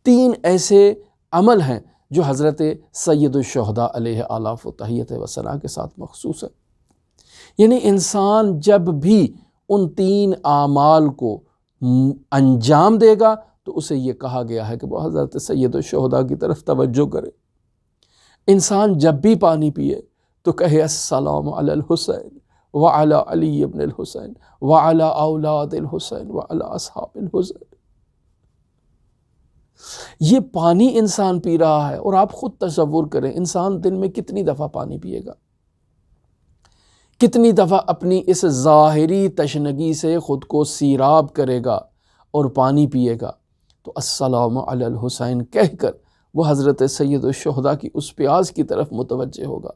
3 ایسے عمل ہیں جو حضرت سید الشہداء علیہ آلاف و تحیت و ثنا کے ساتھ مخصوص ہے۔ یعنی انسان جب بھی ان 3 اعمال کو انجام دے گا تو اسے یہ کہا گیا ہے کہ وہ حضرت سید الشہداء کی طرف توجہ کرے۔ انسان جب بھی پانی پیے تو کہے السلام علی الحسین وعلی علی ابن الحسین وعلی اولاد الحسین وعلی اصحاب الحسین۔ یہ پانی انسان پی رہا ہے، اور آپ خود تصور کریں انسان دن میں کتنی دفعہ پانی پیے گا، کتنی دفعہ اپنی اس ظاہری تشنگی سے خود کو سیراب کرے گا اور پانی پیے گا۔ تو السلام علی الحسین کہہ کر وہ حضرت سید الشہداء کی اس پیاس کی طرف متوجہ ہوگا۔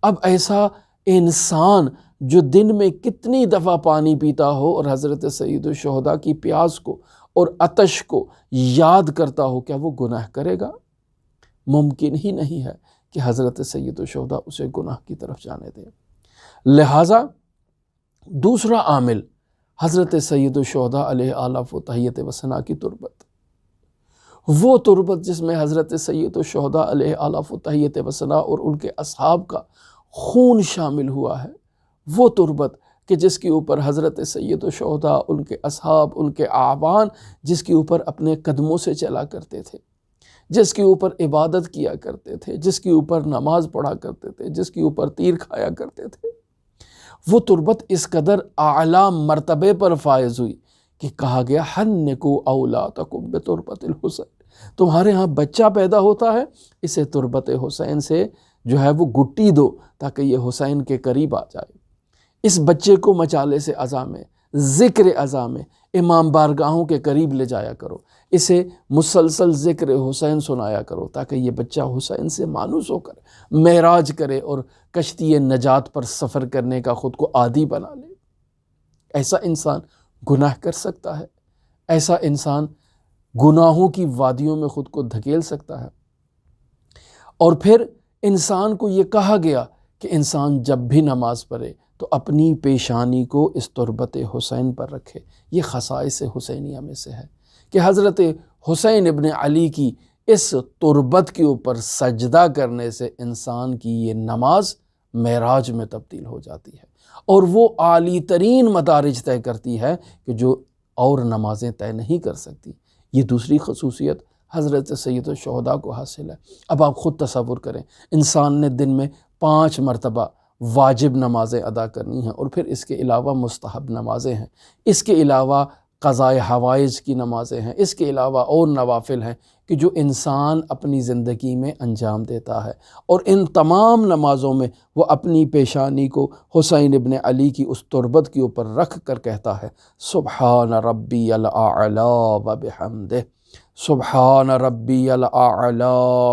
اب ایسا انسان جو دن میں کتنی دفعہ پانی پیتا ہو اور حضرت سید الشہداء کی پیاس کو اور عطش کو یاد کرتا ہو، کیا وہ گناہ کرے گا؟ ممکن ہی نہیں ہے کہ حضرت سید الشہداء اسے گناہ کی طرف جانے دیں۔ لہٰذا دوسرا عامل حضرت سید الشہداء علیہ آلاف و تحیت و ثنا کی تربت، وہ تربت جس میں حضرت سید الشہداء علیہ آلاف و تحیت و ثنا اور ان کے اصحاب کا خون شامل ہوا ہے، وہ تربت کہ جس کے اوپر حضرت سید الشہداء، ان کے اصحاب، ان کے اعوان جس کے اوپر اپنے قدموں سے چلا کرتے تھے، جس کے اوپر عبادت کیا کرتے تھے، جس کے اوپر نماز پڑھا کرتے تھے، جس کے اوپر تیر کھایا کرتے تھے، وہ تربت اس قدر اعلیٰ مرتبے پر فائز ہوئی کہ کہا گیا حنکوا اولادکم بتربت الحسین، تمہارے ہاں بچہ پیدا ہوتا ہے اسے تربت حسین سے جو ہے وہ گٹی دو تاکہ یہ حسین کے قریب آ جائے۔ اس بچے کو مچالے سے عزا میں، ذکر عزا میں امام بارگاہوں کے قریب لے جایا کرو، اسے مسلسل ذکر حسین سنایا کرو تاکہ یہ بچہ حسین سے مانوس ہو کر معراج کرے اور کشتی نجات پر سفر کرنے کا خود کو عادی بنا لے۔ ایسا انسان گناہ کر سکتا ہے، ایسا انسان گناہوں کی وادیوں میں خود کو دھکیل سکتا ہے۔ اور پھر انسان کو یہ کہا گیا کہ انسان جب بھی نماز پڑھے تو اپنی پیشانی کو اس تربت حسین پر رکھے۔ یہ خصائص حسینیہ میں سے ہے کہ حضرت حسین ابن علی کی اس تربت کے اوپر سجدہ کرنے سے انسان کی یہ نماز معراج میں تبدیل ہو جاتی ہے، اور وہ عالی ترین مدارج طے کرتی ہے کہ جو اور نمازیں طے نہیں کر سکتی۔ یہ دوسری خصوصیت حضرت سید الشہداء کو حاصل ہے۔ اب آپ خود تصور کریں انسان نے دن میں 5 مرتبہ واجب نمازیں ادا کرنی ہیں، اور پھر اس کے علاوہ مستحب نمازیں ہیں، اس کے علاوہ قضاء حوائج کی نمازیں ہیں، اس کے علاوہ اور نوافل ہیں کہ جو انسان اپنی زندگی میں انجام دیتا ہے، اور ان تمام نمازوں میں وہ اپنی پیشانی کو حسین ابن علی کی اس تربت کے اوپر رکھ کر کہتا ہے سبحان ربی الاعلی وبحمدہ، سبحان ربی الاعلی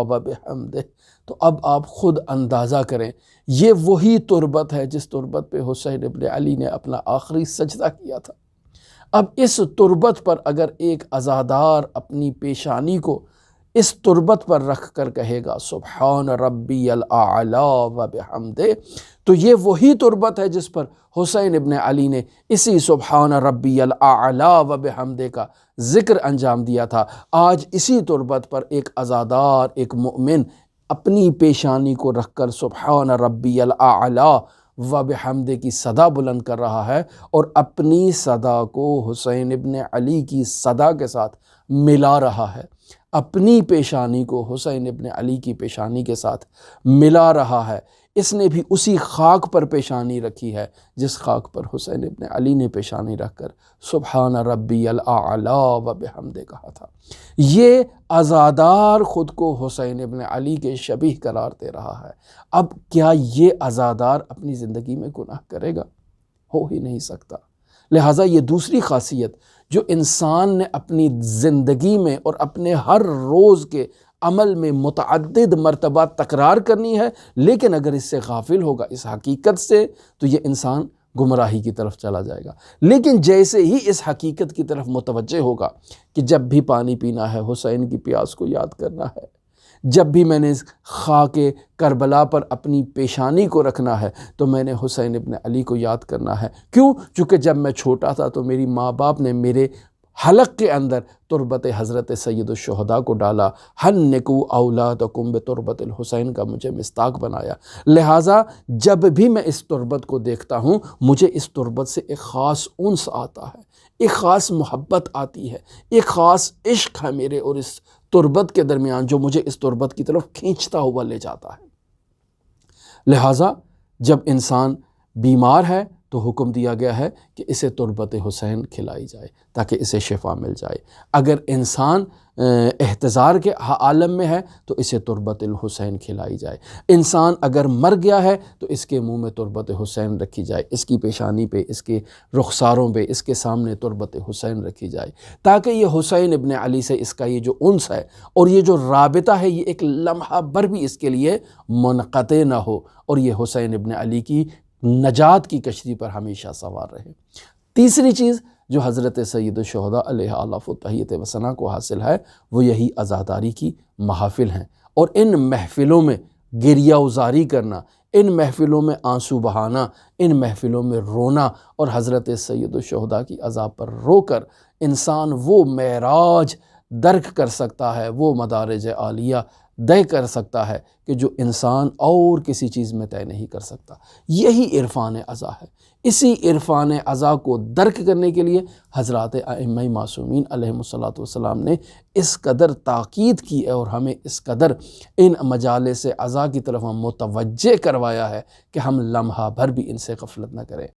وبحمدہ۔ تو اب آپ خود اندازہ کریں یہ وہی تربت ہے جس تربت پہ حسین ابن علی نے اپنا آخری سجدہ کیا تھا۔ اب اس تربت پر اگر ایک عزادار اپنی پیشانی کو اس تربت پر رکھ کر کہے گا سبحان ربی الاعلی وبحمدہ، تو یہ وہی تربت ہے جس پر حسین ابن علی نے اسی سبحان ربی الاعلی وبحمدہ کا ذکر انجام دیا تھا۔ آج اسی تربت پر ایک عزادار، ایک مؤمن اپنی پیشانی کو رکھ کر سبحان ربی الاعلی وبحمدہ کی صدا بلند کر رہا ہے، اور اپنی صدا کو حسین ابن علی کی صدا کے ساتھ ملا رہا ہے، اپنی پیشانی کو حسین ابن علی کی پیشانی کے ساتھ ملا رہا ہے۔ اس نے بھی اسی خاک پر پیشانی رکھی ہے جس خاک پر حسین ابن علی نے پیشانی رکھ کر سبحان ربی الاعلی وبحمدہ کہا تھا۔ یہ عزادار خود کو حسین ابن علی کے شبیہ قرار دے رہا ہے۔ اب کیا یہ عزادار اپنی زندگی میں گناہ کرے گا؟ ہو ہی نہیں سکتا۔ لہٰذا یہ دوسری خاصیت جو انسان نے اپنی زندگی میں اور اپنے ہر روز کے عمل میں متعدد مرتبہ تکرار کرنی ہے، لیکن اگر اس سے غافل ہوگا اس حقیقت سے تو یہ انسان گمراہی کی طرف چلا جائے گا۔ لیکن جیسے ہی اس حقیقت کی طرف متوجہ ہوگا کہ جب بھی پانی پینا ہے حسین کی پیاس کو یاد کرنا ہے، جب بھی میں نے خاک کربلا پر اپنی پیشانی کو رکھنا ہے تو میں نے حسین ابن علی کو یاد کرنا ہے۔ کیوں؟ چونکہ جب میں چھوٹا تھا تو میری ماں باپ نے میرے حلق کے اندر تربت حضرت سید الشہداء کو ڈالا، حنکوا اولادکم بتربت الحسین کا مجھے مصداق بنایا۔ لہٰذا جب بھی میں اس تربت کو دیکھتا ہوں مجھے اس تربت سے ایک خاص انس آتا ہے، ایک خاص محبت آتی ہے، ایک خاص عشق ہے میرے اور اس تربت کے درمیان جو مجھے اس تربت کی طرف کھینچتا ہوا لے جاتا ہے۔ لہٰذا جب انسان بیمار ہے تو حکم دیا گیا ہے کہ اسے تربت حسین کھلائی جائے تاکہ اسے شفا مل جائے۔ اگر انسان احتضار کے عالم میں ہے تو اسے تربت الحسین کھلائی جائے۔ انسان اگر مر گیا ہے تو اس کے منہ میں تربت حسین رکھی جائے، اس کی پیشانی پہ، اس کے رخساروں پہ، اس کے سامنے تربت حسین رکھی جائے، تاکہ یہ حسین ابن علی سے اس کا یہ جو انس ہے اور یہ جو رابطہ ہے یہ ایک لمحہ بھر بھی اس کے لیے منقطع نہ ہو اور یہ حسین ابن علی کی نجات کی کشتی پر ہمیشہ سوار رہے۔ تیسری چیز جو حضرت سید الشہداء علیہ آلاف و تحیت و ثنا کو حاصل ہے وہ یہی عزاداری کی محافل ہیں، اور ان محفلوں میں گریہ وزاری کرنا، ان محفلوں میں آنسو بہانا، ان محفلوں میں رونا اور حضرت سید الشہداء کی عزا پر رو کر انسان وہ معراج درک کر سکتا ہے، وہ مدارج عالیہ طے کر سکتا ہے کہ جو انسان اور کسی چیز میں طے نہیں کر سکتا۔ یہی عرفان عزا ہے۔ اسی عرفان عزا کو درک کرنے کے لیے حضرات ائمہ معصومین علیہم الصلاۃ والسلام نے اس قدر تاکید کی ہے اور ہمیں اس قدر ان مجالس عزا کی طرف متوجہ کروایا ہے کہ ہم لمحہ بھر بھی ان سے غفلت نہ کریں۔